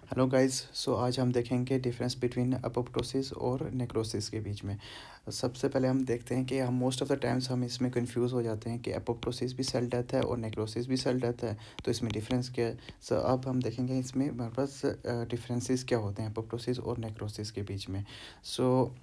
Hello guys. सो आज हम देखेंगे डिफरेंस बिटवीन अपोप्टोसिस और नेक्रोसिस के बीच में। सबसे पहले हम देखते हैं कि हम मोस्ट ऑफ़ द टाइम्स हम इसमें कंफ्यूज हो जाते हैं कि अपोप्टोसिस भी सेल डेथ है और नेक्रोसिस भी सेल डेथ है, तो इसमें डिफरेंस क्या है। सो अब हम देखेंगे इसमें हमारे पास डिफरेंसेस क्या होते हैं अपोप्टोसिस और नेक्रोसिस के बीच में। सो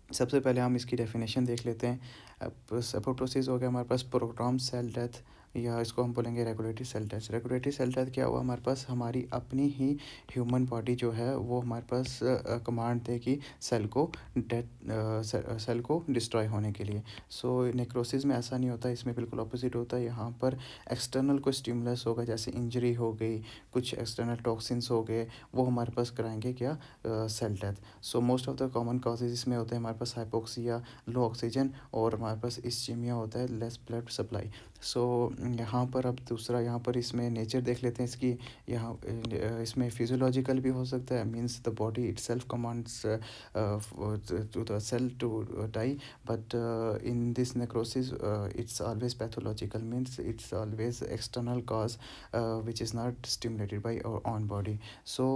सबसे पहले हम इसकी डेफिनेशन देख लेते हैं। अपोप्टोसिस हो गया हमारे पास प्रोग्राम सेल डेथ, या इसको हम बोलेंगे regulatory cell death. Regulatory cell death क्या हुआ, हमारे पास हमारी अपनी ही ह्यूमन बॉडी जो है वो हमारे पास कमांड देगी सेल को डेथ सेल को डिस्ट्रॉय होने के लिए। सो नेक्रोसिस में ऐसा नहीं होता, इसमें बिल्कुल अपोजिट होता है। यहाँ पर एक्सटर्नल कोई स्टिमुलस होगा, जैसे इंजरी हो गई, कुछ एक्सटर्नल टॉक्सिन्स हो गए, वो हमारे पास कराएंगे क्या, cell death. So most of the common causes इसमें होते हैं हमारे पास हाइपोक्सिया, लो ऑक्सीजन, और हमारे पास इस्चीमिया होता है, लेस ब्लड सप्लाई। सो यहाँ पर अब दूसरा, यहाँ पर इसमें नेचर देख लेते हैं इसकी। यहाँ इसमें फिजियोलॉजिकल भी हो सकता है, means the body itself commands to the cell to die, but in this necrosis it's always pathological, means it's always external cause which is not stimulated by our own body. So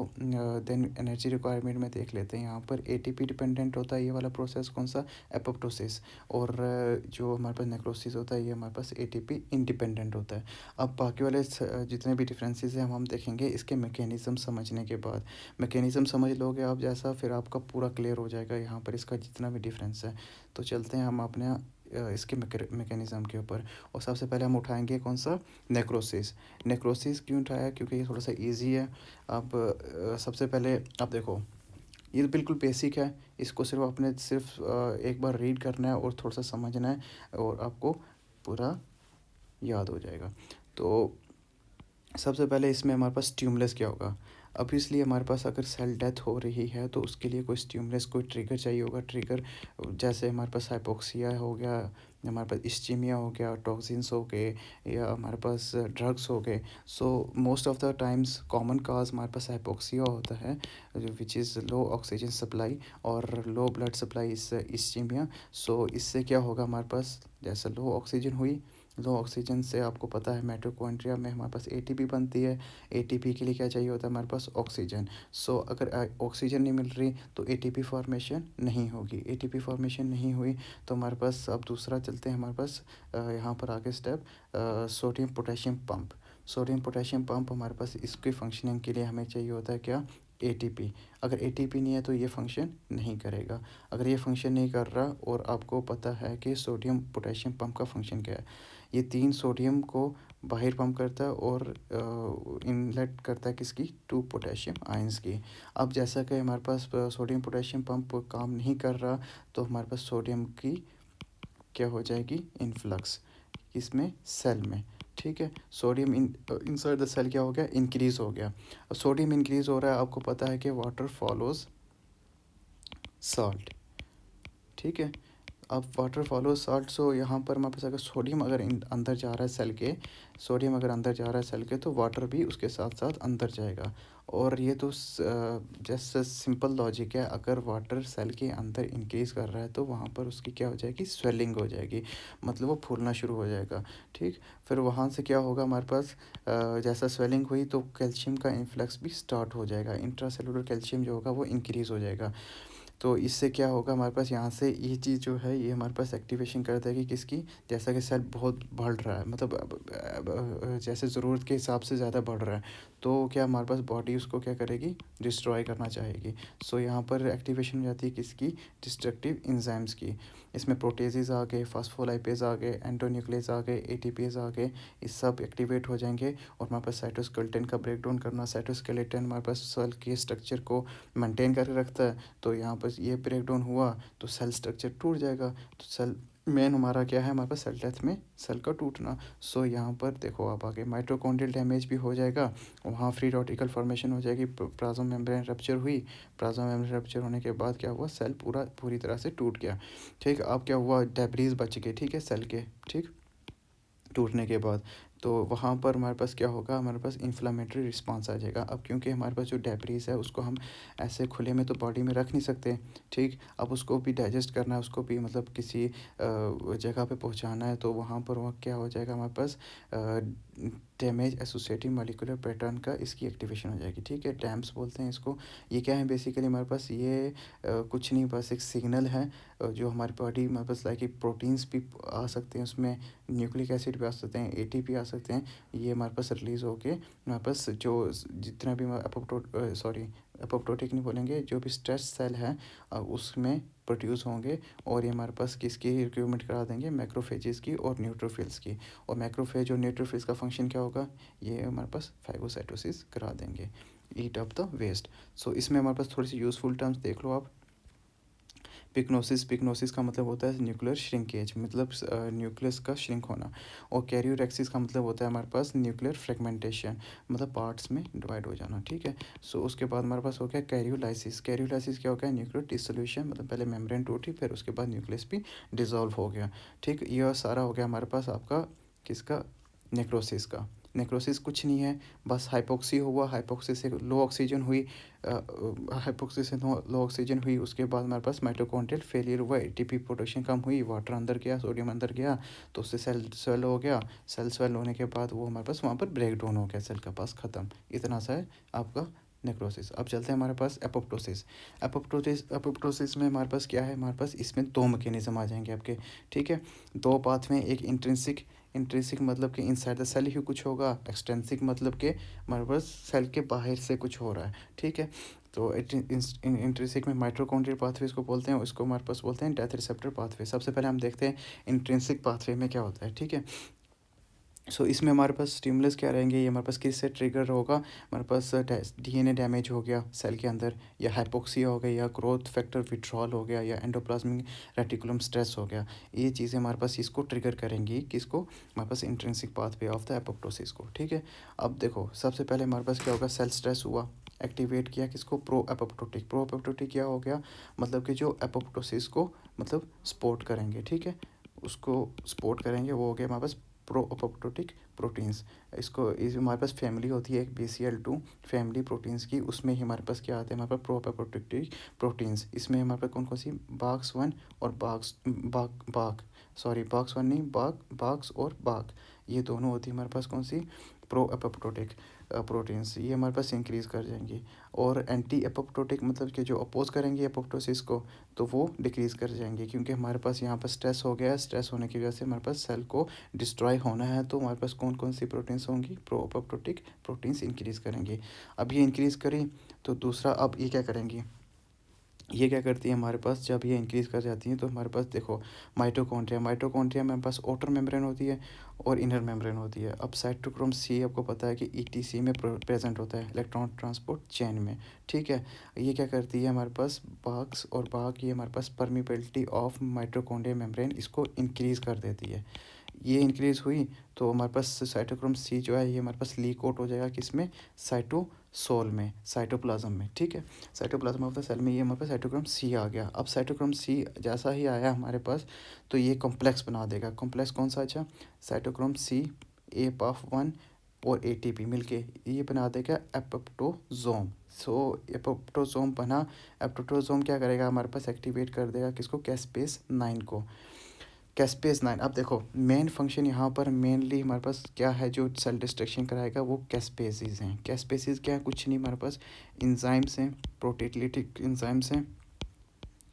then energy requirement में देख लेते हैं। यहाँ पर ATP dependent होता है ये वाला प्रोसेस, कौन सा, एपोप्टोसिस। और जो हमारे पास नेक्रोसिस होता है ये हमारे पास ATP इंडिपेंडेंट होता है। अब बाकी वाले जितने भी डिफरेंसेस हैं हम देखेंगे इसके मैकेनिज़्म समझने के बाद। मैकेनिज़्म समझ लोगे आप जैसा, फिर आपका पूरा क्लियर हो जाएगा यहाँ पर इसका जितना भी डिफरेंस है। तो चलते हैं हम अपने इसके मैकेनिज़्म के ऊपर। और सबसे पहले हम उठाएंगे कौन सा, नेक्रोसिस। नेक्रोसिस क्यों उठाया, क्योंकि ये थोड़ा सा इजी है। अब सबसे पहले आप देखो, ये बिल्कुल बेसिक है, इसको सिर्फ आपने सिर्फ एक बार रीड करना है और थोड़ा सा समझना है और आपको पूरा याद हो जाएगा। तो सबसे पहले इसमें हमारे पास स्टिमुलस क्या होगा। अब इसलिए हमारे पास अगर सेल डेथ हो रही है तो उसके लिए कोई स्टिमुलस, कोई ट्रिगर चाहिए होगा। ट्रिगर जैसे हमारे पास हाइपोक्सिया हो गया, हमारे पास इस्चीमिया हो गया, टॉक्सिन्स हो गए, या हमारे पास ड्रग्स हो गए। सो most of the times common cause हमारे पास हाइपोक्सिया होता है, which is low oxygen supply और लो ब्लड सप्लाई इस इस्चीमिया। सो इससे क्या होगा, हमारे पास जैसे लो ऑक्सीजन हुई, लो ऑक्सीजन से आपको पता है माइटोकॉन्ड्रिया में हमारे पास एटीपी बनती है। एटीपी के लिए क्या चाहिए होता है हमारे पास, ऑक्सीजन। सो अगर ऑक्सीजन नहीं मिल रही तो एटीपी फॉर्मेशन नहीं होगी। एटीपी फॉर्मेशन नहीं हुई तो हमारे पास अब दूसरा चलते हैं हमारे पास यहाँ पर आगे step, sodium potassium pump. Sodium potassium pump हमारे पास इसकी फंक्शनिंग के लिए हमें चाहिए होता है क्या, एटीपी। अगर एटीपी नहीं है तो ये फंक्शन नहीं करेगा। अगर ये फंक्शन नहीं कर रहा और आपको पता है कि सोडियम पोटेशियम पंप का फंक्शन क्या है, ये तीन सोडियम को बाहर पंप करता है और इनलेट करता है किसकी, टू पोटेशियम आयंस की। अब जैसा कि हमारे पास सोडियम पोटेशियम पंप काम नहीं कर रहा तो हमारे पास सोडियम की क्या हो जाएगी, इनफ्लक्स इसमें सेल में। ठीक है, सोडियम इनसाइड द सेल क्या हो गया, इंक्रीज़ हो गया। अब सोडियम इंक्रीज़ हो रहा है, आपको पता है कि वाटर फॉलोज सॉल्ट। ठीक है, अब वाटर फॉलो सॉल्ट। सो यहाँ पर हमारे पास अगर सोडियम अगर अंदर जा रहा है सेल के, सोडियम अगर अंदर जा रहा है सेल के, तो वाटर भी उसके साथ साथ अंदर जाएगा। और ये तो जैसे सिंपल लॉजिक है, अगर वाटर सेल के अंदर इंक्रीज़ कर रहा है तो वहाँ पर उसकी क्या हो जाएगी, स्वेलिंग हो जाएगी, मतलब वो फूलना शुरू हो जाएगा। ठीक, फिर वहाँ से क्या होगा हमारे पास, जैसा स्वेलिंग हुई तो कैल्शियम का इन्फ्लक्स भी स्टार्ट हो जाएगा, इंट्रासेलुलर कैल्शियम जो होगा वो इंक्रीज़ हो जाएगा। तो इससे क्या होगा हमारे पास, यहाँ से ये चीज़ जो है ये हमारे पास एक्टिवेशन कर देगी किसकी, जैसा कि सेल बहुत बढ़ रहा है, मतलब जैसे ज़रूरत के हिसाब से ज़्यादा बढ़ रहा है, तो क्या हमारे पास बॉडी उसको क्या करेगी, डिस्ट्रॉय करना चाहेगी। सो यहाँ पर एक्टिवेशन हो जाती है किसकी, डिस्ट्रक्टिव इंजाइम्स की। इसमें प्रोटेजेस आ गए, फास्फोलाइपेज आ गए, एंडोन्यूक्लेज आ गए, एटीपीज आ गए, ये सब एक्टिवेट हो जाएंगे। और हमारे पास साइटोस्केलेटन का ब्रेक डाउन करना, साइटोस्केलेटन हमारे पास सेल के स्ट्रक्चर को मेंटेन करके रखता है। तो यहाँ पर ये ब्रेक डाउन हुआ तो सेल स्ट्रक्चर टूट जाएगा। तो सेल मेन हमारा क्या है, हमारे पास सेल डेथ में सेल का टूटना। सो यहाँ पर देखो आप आगे माइटोकॉन्ड्रियल डैमेज भी हो जाएगा, वहाँ फ्री रेडिकल फॉर्मेशन हो जाएगी, प्लाज्मा मेम्ब्रेन रप्चर हुई, प्लाज्मा मेम्ब्रेन रप्चर होने के बाद क्या हुआ, सेल पूरी तरह से टूट गया। ठीक, अब क्या हुआ, डेब्रीज बच गए, ठीक है, सेल के, ठीक, टूटने के बाद। तो वहाँ पर हमारे पास क्या होगा, हमारे पास इन्फ्लामेटरी रिस्पांस आ जाएगा। अब क्योंकि हमारे पास जो डेब्रीज है उसको हम ऐसे खुले में तो बॉडी में रख नहीं सकते। ठीक, अब उसको भी डाइजेस्ट करना है, उसको भी मतलब किसी जगह पे पहुँचाना है, तो वहाँ पर वह क्या हो जाएगा हमारे पास, डैमेज एसोसिएटिव मॉलिक्यूलर पैटर्न का इसकी एक्टिवेशन हो जाएगी, ठीक है। डैम्प्स बोलते हैं इसको। ये क्या है बेसिकली हमारे पास, ये कुछ नहीं, बस एक सिग्नल है जो हमारी बॉडी में बस लाइक प्रोटीन्स भी आ सकते हैं उसमें, न्यूक्लिक एसिड भी आ सकते हैं, एटीपी आ सकते हैं, ये हमारे पास रिलीज़ होके हमारे पास जो जितना भी एपोप्टोटिक नहीं बोलेंगे, जो भी स्ट्रेस सेल है उसमें प्रोड्यूस होंगे, और ये हमारे पास किसकी रिक्रूटमेंट करा देंगे, मैक्रोफेजेस की और न्यूट्रोफिल्स की। और मैक्रोफेज और न्यूट्रोफिल्स का फंक्शन क्या होगा, ये हमारे पास फाइगोसाइटोसिस करा देंगे, ईट अप द वेस्ट। सो इसमें हमारे पास थोड़ी सी यूज़फुल टर्म्स देख लो आप। पिक्नोसिस का मतलब होता है न्यूक्लियर श्रिंकेज, मतलब न्यूक्लियस का श्रिंक होना। और कैरियोरेक्सिस का मतलब होता है हमारे पास न्यूक्लियर फ्रेगमेंटेशन, मतलब पार्ट्स में डिवाइड हो जाना, ठीक है। सो उसके बाद हमारे पास हो गया कैरियोलाइसिस। कैरियोलाइसिस क्या हो गया, न्यूक्लियर डिसोल्यूशन, मतलब पहले मेम्ब्रेन टूटी, फिर उसके बाद न्यूक्लियस भी डिजोल्व हो गया, ठीक। यह सारा हो गया हमारे पास आपका किसका, नेक्रोसिस का। नेक्रोसिस कुछ नहीं है, बस हाइपोक्सी हुआ, हाइपोक्सिस से लो ऑक्सीजन हुई, हाइपोक्सिस से लो ऑक्सीजन हुई, उसके बाद हमारे पास माइटोकॉन्ड्रियल फेलियर हुआ, एटीपी प्रोडक्शन कम हुई, वाटर अंदर गया, सोडियम अंदर गया, तो उससे सेल स्वेल हो गया। सेल स्वेल होने के बाद वो हमारे पास वहाँ पर ब्रेक डाउन हो गया, सेल का पास ख़त्म। इतना सा है आपका नेक्रोसिस। अब चलते हैं हमारे पास एपोप्टोसिस। एपोप्टोसिस में हमारे पास क्या है, हमारे पास इसमें दो मैकेनिज्म आ जाएंगे आपके, ठीक है। दो पाथ में, एक इंट्रिंसिक मतलब कि इनसाइड द सेल ही कुछ होगा, एक्सटेंसिक मतलब कि हमारे पास सेल के बाहर से कुछ हो रहा है, ठीक है। तो इंट्रिंसिक में माइटोकॉन्ड्रियल पाथवे इसको बोलते हैं, उसको हमारे पास बोलते हैं डेथ रिसेप्टर पाथवे। सबसे पहले हम देखते हैं इंट्रिंसिक पाथवे में क्या होता है, ठीक है। सो इसमें हमारे पास स्टिमुलस क्या रहेंगे, ये हमारे पास किससे ट्रिगर होगा, हमारे पास डीएनए डैमेज हो गया सेल के अंदर, या हाइपोक्सिया हो गया, या ग्रोथ फैक्टर विड्रॉल हो गया, या एंडोप्लाज्मिक रेटिकुलम स्ट्रेस हो गया। ये चीज़ें हमारे पास इसको ट्रिगर करेंगी, किसको, हमारे पास intrinsic pathway of the apoptosis को, ठीक है। अब देखो सबसे पहले हमारे पास क्या होगा, सेल स्ट्रेस हुआ, एक्टिवेट किया किसको, प्रो एपोप्टोटिक क्या हो गया, मतलब कि जो एपोप्टोसिस को मतलब सपोर्ट करेंगे, ठीक है, उसको सपोर्ट करेंगे, वो हो गया हमारे पास प्रो अपोप्टोटिक प्रोटीन्स। इसको इस हमारे पास फैमिली होती है एक BCL2 फैमिली प्रोटीन्स की, उसमें ही हमारे पास क्या आते हैं, हमारे पास प्रो अपोप्टोटिक प्रोटीन्स। इसमें हमारे पास कौन कौन सी, बाक्स वन और बाक्स वन नहीं, बाक्स और बाग, ये दोनों होती है हमारे पास कौन सी, प्रो अपोप्टोटिक प्रोटीन्स। ये हमारे पास इंक्रीज़ कर जाएंगी। और एंटी एपोप्टोटिक मतलब कि जो अपोज करेंगे एपोप्टोसिस को, तो वो डिक्रीज़ कर जाएंगे, क्योंकि हमारे पास यहाँ पर स्ट्रेस हो गया है, स्ट्रेस होने की वजह से हमारे पास सेल को डिस्ट्रॉय होना है, तो हमारे पास कौन कौन सी प्रोटीन्स होंगी, प्रो एपोप्टोटिक प्रोटीन्स इंक्रीज़ करेंगी। अब ये इंक्रीज़ करी तो दूसरा, अब ये क्या करेंगी, ये क्या करती है हमारे पास, जब ये इंक्रीज़ कर जाती हैं तो हमारे पास देखो माइटोकॉन्ड्रिया में हमारे पास आउटर मेम्ब्रेन होती है और इनर मेम्ब्रेन होती है। अब साइटोक्रोम सी आपको पता है कि ETC में प्रेजेंट होता है, इलेक्ट्रॉन ट्रांसपोर्ट चेन में, ठीक है। ये क्या करती है हमारे पास, बाग ये हमारे पास परमिबिलिटी ऑफ माइटोकॉन्ड्रिया मेम्ब्रेन इसको इंक्रीज़ कर देती है। ये इंक्रीज़ हुई तो हमारे पास साइटोक्रोम सी जो है ये हमारे पास लीक आउट हो जाएगा किसमें, साइटोसोल में, साइटोप्लाज्म में, ठीक है। साइटोप्लाज्म ऑफ द सेल में ये हमारे पास साइटोक्रोम सी आ गया। अब साइटोक्रोम सी जैसा ही आया हमारे पास, तो ये कॉम्प्लेक्स बना देगा। कॉम्प्लेक्स कौन सा, अच्छा, साइटोक्रोम सी A1 और ATP मिलके ये बना देगा एपोप्टोजोम। सो एपोप्टोजोम बना, एपोप्टोजोम क्या करेगा हमारे पास, एक्टिवेट कर देगा किसको, कैस्पेस 9 को। कैस्पेस 9, अब देखो मेन फंक्शन यहाँ पर मेनली हमारे पास क्या है, जो सेल डिस्ट्रक्शन कराएगा वो कैस्पेसिस हैं। कैस्पेसिस क्या है, कुछ नहीं, हमारे पास इंजाइम्स हैं, प्रोटीलिटिक इंजाइम्स हैं,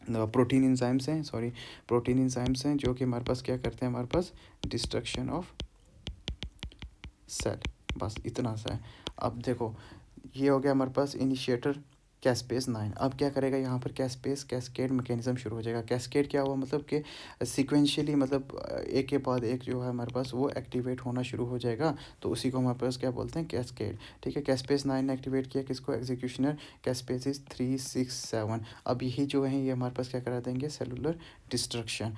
प्रोटीन इंजाइम्स हैं, जो कि हमारे पास क्या करते हैं, हमारे पास डिस्ट्रक्शन ऑफ सेल, बस इतना सा है। अब देखो ये हो गया हमारे पास इनिशिएटर कैस्पेस 9। अब क्या करेगा यहाँ पर, कैस्केड मैकेनिज्म शुरू हो जाएगा। कैस्केड क्या हुआ, मतलब कि सीक्वेंशियली, मतलब एक के बाद एक जो है हमारे पास वो एक्टिवेट होना शुरू हो जाएगा, तो उसी को हमारे पास क्या बोलते हैं, कैस्केड, ठीक है। कैस्पेस 9 ने एक्टिवेट किया किसको, एग्जीक्यूशनर कैस्पेसिस 3, 6, 7। अब यही जो है ये हमारे पास क्या करा देंगे, सेलुलर डिस्ट्रक्शन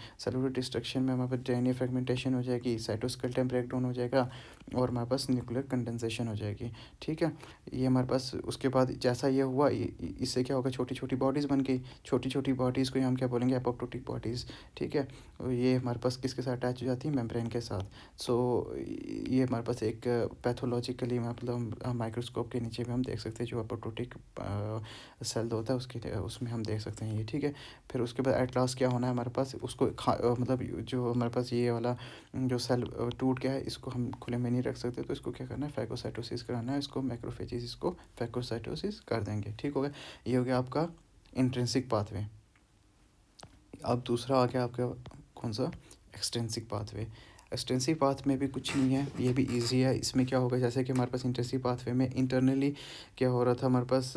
में हमारे पास डीएनए फ्रेगमेंटेशन हो जाएगी, साइटोस्केलेटन ब्रेकडाउन हो जाएगा, और हमारे पास न्यूक्लियर कंडेंसेशन हो जाएगी, ठीक है। ये हमारे पास उसके बाद जैसा ये हुआ, इससे क्या होगा, छोटी छोटी बॉडीज़ बन गई, छोटी छोटी बॉडीज़ को हम क्या बोलेंगे, एपोप्टोटिक बॉडीज़, ठीक है। और ये हमारे पास किसके साथ अटैच हो जाती है, मेम्ब्रेन के साथ। सो ये हमारे पास एक पैथोलॉजिकली, मतलब माइक्रोस्कोप के नीचे भी हम देख सकते हैं जो एपोप्टोटिक सेल होता है उसके, उसमें हम देख सकते हैं ये, ठीक है। फिर उसके बाद एट लास्ट क्या होना है हमारे पास, उसको मतलब जो हमारे पास ये वाला जो सेल टूट गया है, इसको हम खुले में नहीं नहीं रख सकते, तो इसको क्या करना है, फैगोसाइटोसिस कराना है, इसको मैक्रोफेजेस इसको फैगोसाइटोसिस कर देंगे। ठीक हो गया, ये हो गया आपका इंट्रिंसिक पाथवे। अब दूसरा आ गया आपका कौन सा, एक्सटेंसिव पाथवे। एक्सटेंसिव पाथ में भी कुछ नहीं है, ये भी इजी है। इसमें क्या होगा, जैसे कि हमारे पास इंटेंसिव पाथवे में इंटरनली क्या हो रहा था, हमारे पास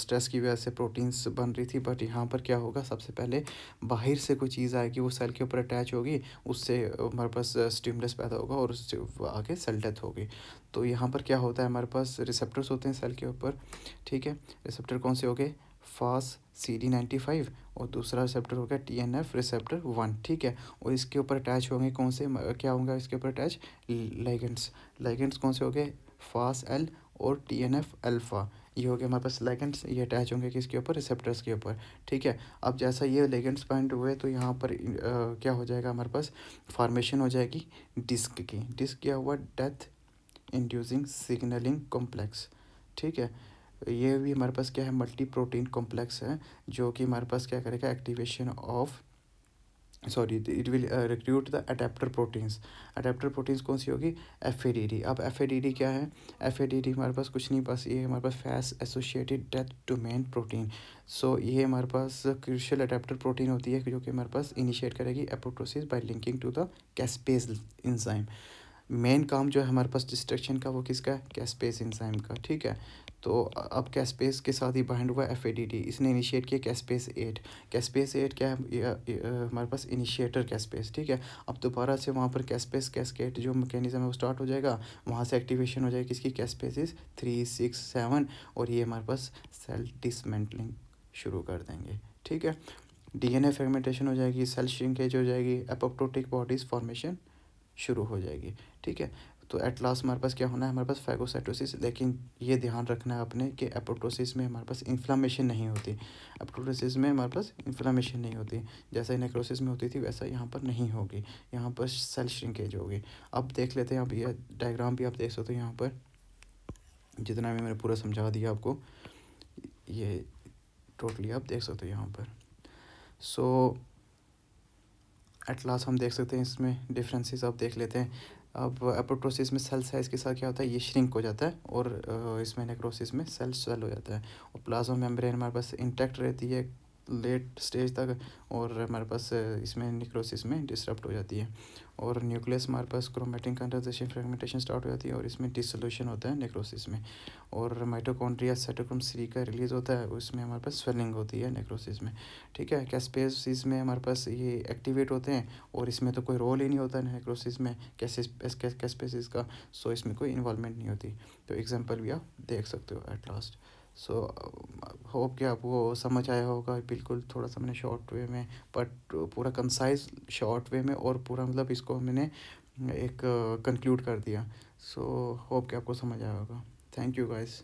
स्ट्रेस की वजह से प्रोटीन्स बन रही थी, बट यहाँ पर क्या होगा, सबसे पहले बाहर से कोई चीज़ आएगी, वो सेल के ऊपर अटैच होगी, उससे हमारे पास स्टिमुलस पैदा होगा और उससे आगे सेल डेथ होगी। तो यहाँ पर क्या होता है, हमारे पास रिसेप्टर्स होते हैं सेल के ऊपर। ठीक है, रिसेप्टर कौन से हो गए, फास CD95, और दूसरा रिसेप्टर हो गया TNF रिसेप्टर 1। ठीक है, और इसके ऊपर अटैच होंगे कौन से, क्या होंगे इसके ऊपर अटैच, लाइगेंड्स। लाइगेंड्स कौन से हो गए, फास L और TNF अल्फ़ा। ये हो गया हमारे पास लाइगेंड्स, ये अटैच होंगे किसके ऊपर, रिसेप्टर्स के ऊपर। ठीक है, अब जैसा ये लाइगेंड्स बाइंड हुए तो यहाँ पर क्या हो जाएगा, हमारे पास फॉर्मेशन हो जाएगी डिस्क की। डिस्क क्या हुआ, डेथ इंड्यूसिंग सिग्नलिंग कॉम्प्लेक्स। ठीक है, ये भी हमारे पास क्या है, मल्टी प्रोटीन कॉम्प्लेक्स है, जो कि हमारे पास क्या करेगा, activation of, sorry, it will recruit the adapter proteins. Adapter proteins कौन सी होगी, FADD। अब FADD क्या है, FADD हमारे पास कुछ नहीं, बस ये हमारे पास Fas associated death domain protein. So ये हमारे पास क्रूशियल अडेप्टर प्रोटीन होती है, जो कि हमारे पास इनिशिएट करेगी apoptosis by linking to the caspase enzyme. Main काम जो है हमारे पास डिस्ट्रक्शन का, वो किसका है, कैस्पेस एंजाइम का। ठीक है, तो अब कैस्पेस के साथ ही बाइंड हुआ FADD, इसने इनिशिएट किया कैस्पेस 8। कैस्पेस 8 क्या है, हमारे पास इनिशिएटर कैस्पेस। ठीक है, अब दोबारा से वहाँ पर कैस्पेस कैस्केट जो मैकेनिज्म है वो स्टार्ट हो जाएगा, वहाँ से एक्टिवेशन हो जाएगी किसकी, कैस्पेसिस 3, 6, 7, और ये हमारे पास सेल डिसमेंटलिंग शुरू कर देंगे। ठीक है, DNA फ्रेगमेंटेशन हो जाएगी, सेल श्रिंकेज हो जाएगी, एपोप्टोटिक बॉडीज फॉर्मेशन शुरू हो जाएगी। ठीक है, तो एट लास्ट हमारे पास क्या होना है, हमारे पास फैगोसाइटोसिस। लेकिन ये ध्यान रखना है आपने कि एपोप्टोसिस में हमारे पास इन्फ्लामेशन नहीं होती। एपोप्टोसिस में हमारे पास इन्फ्लामेशन नहीं होती, जैसा नेक्रोसिस में होती थी वैसा यहाँ पर नहीं होगी, यहाँ पर सेल श्रिंकेज होगी। अब देख लेते हैं, अब ये डायग्राम भी आप देख सकते हो यहाँ पर, जितना भी मैंने पूरा समझा दिया आपको, ये टोटली आप देख सकते हो यहाँ पर। सो एट लास्ट हम देख सकते हैं इसमें डिफरेंसेस आप देख लेते हैं। अब एपोप्टोसिस में सेल साइज़ के साथ क्या होता है, ये श्रिंक हो जाता है, और इसमें नेक्रोसिस में सेल स्वेल हो जाता है, और प्लाज्मा मेम्ब्रेन हमारे पास इंटैक्ट रहती है लेट स्टेज तक, और हमारे पास इसमें नेक्रोसिस में डिसरप्ट हो जाती है, और न्यूक्लियस हमारे पास क्रोमैटिन कंडेंसेशन फ्रेगमेंटेशन स्टार्ट हो जाती है, और इसमें डिसोल्यूशन होता है नेक्रोसिस में, और माइटोकॉन्ड्रिया साइटोक्रोम 3 का रिलीज़ होता है, उसमें हमारे पास स्वेलिंग होती है नेक्रोसिस में। ठीक है, कैस्पेसिस में हमारे पास ये एक्टिवेट होते हैं, और इसमें तो कोई रोल ही नहीं होता है नेक्रोसिस में कैस्पेसिस का, सो इसमें कोई इन्वॉल्वमेंट नहीं होती। तो एग्जांपल भी आप देख सकते हो एट लास्ट। सो होप कि आपको समझ आया होगा, बिल्कुल थोड़ा सा मैंने शॉर्ट वे में, बट पूरा कंसाइज शॉर्ट वे में, और पूरा मतलब इसको मैंने एक कंक्लूड कर दिया। सो होप कि आपको समझ आया होगा। Thank you guys.